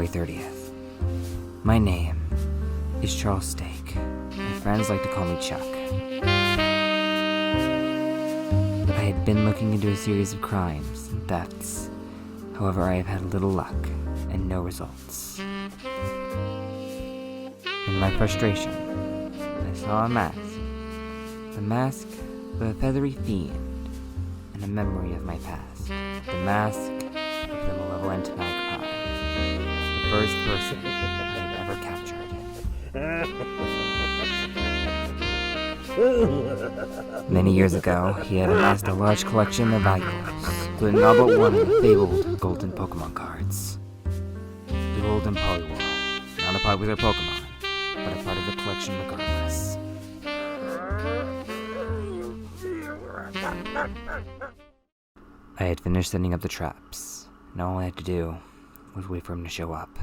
February 30th. My name is Charles Stake. My friends like to call me Chuck. I had been looking into a series of crimes and thefts. However, I have had little luck and no results. In my frustration, I saw a mask. The mask of a feathery fiend and a memory of my past. The mask of the Malevolent Magpie. The first person I have ever captured. Many years ago, he had amassed a large collection of valuables, including all but one of the fabled golden Pokemon cards. The golden Poliwhirl, not a popular Pokemon, but a part of the collection regardless. I had finished setting up the traps, and all I had to do was wait for him to show up.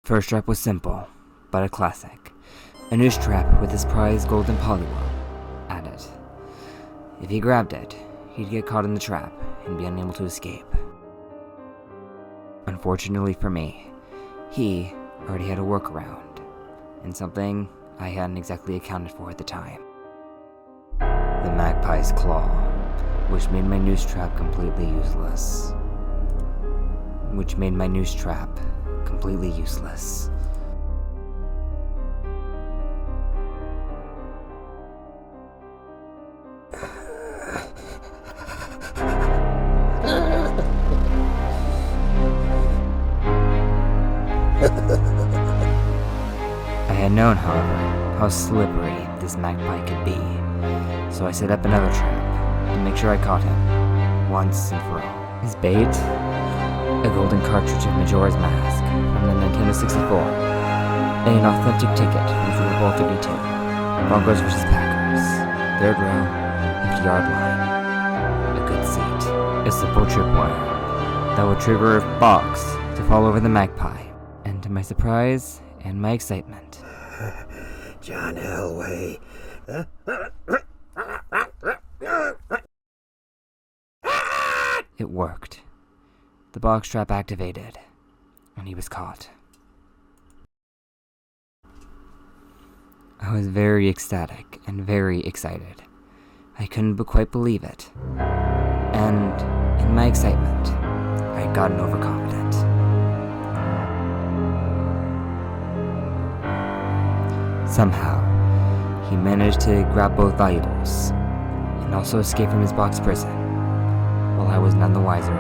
First trap was simple, but a classic. A noose trap with his prized golden Poliwhirl at it. If he grabbed it, he'd get caught in the trap and be unable to escape. Unfortunately for me, he already had a workaround, and something I hadn't exactly accounted for at the time. The magpie's claw, which made my noose trap completely useless. I had known, however, how slippery this magpie could be, so I set up another trap to make sure I caught him, once and for all. His bait? A golden cartridge of Majora's Mask from the Nintendo 64, and an authentic ticket from Super Bowl 52, Broncos vs. Packers, 3rd row, 50-yard line, a good seat, a simple tripwire that would trigger a box to fall over the magpie, and to my surprise and my excitement, John Elway. It worked. The box trap activated, and he was caught. I was very ecstatic and very excited. I couldn't but quite believe it. And in my excitement, I had gotten overconfident. Somehow, he managed to grab both valuables, and also escape from his box prison, while I was none the wiser.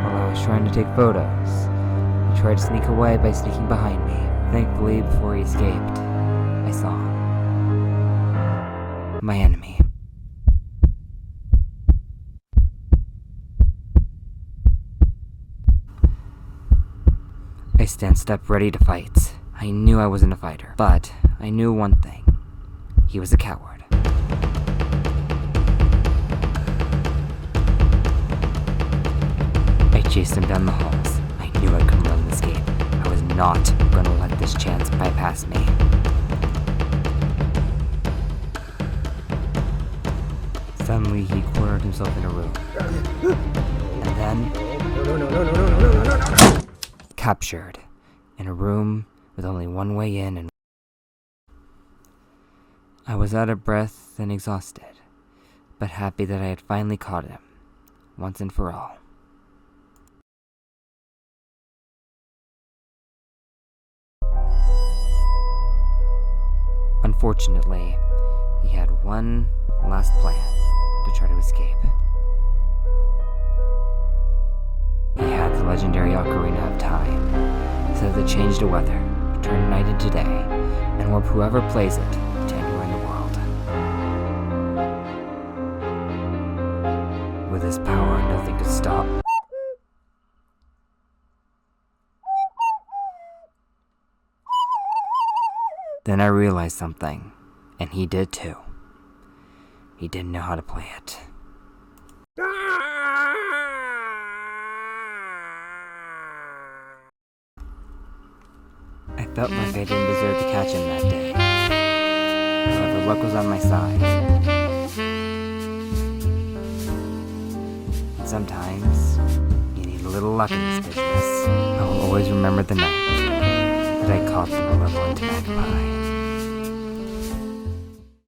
While I was trying to take photos, he tried to sneak away by sneaking behind me. Thankfully, before he escaped, I saw him. My enemy. I stanced up ready to fight. I knew I wasn't a fighter, but I knew one thing. He was a coward. I chased him down the halls. I knew I couldn't let him escape. I was not going to let this chance bypass me. Suddenly, he cornered himself in a room. And then... captured. In a room with only one way in and... I was out of breath and exhausted, but happy that I had finally caught him, once and for all. Unfortunately, he had one last plan to try to escape. He had the legendary Ocarina of Time, so that it changed the weather, turned night into day, and warp whoever plays it to anywhere in the world. With his power, nothing could stop. Then I realized something, and he did too. He didn't know how to play it. felt like I didn't deserve to catch him that day. However, luck was on my side. And sometimes, you need a little luck in this business. I will always remember the night that I caught the Malevolent Magpie.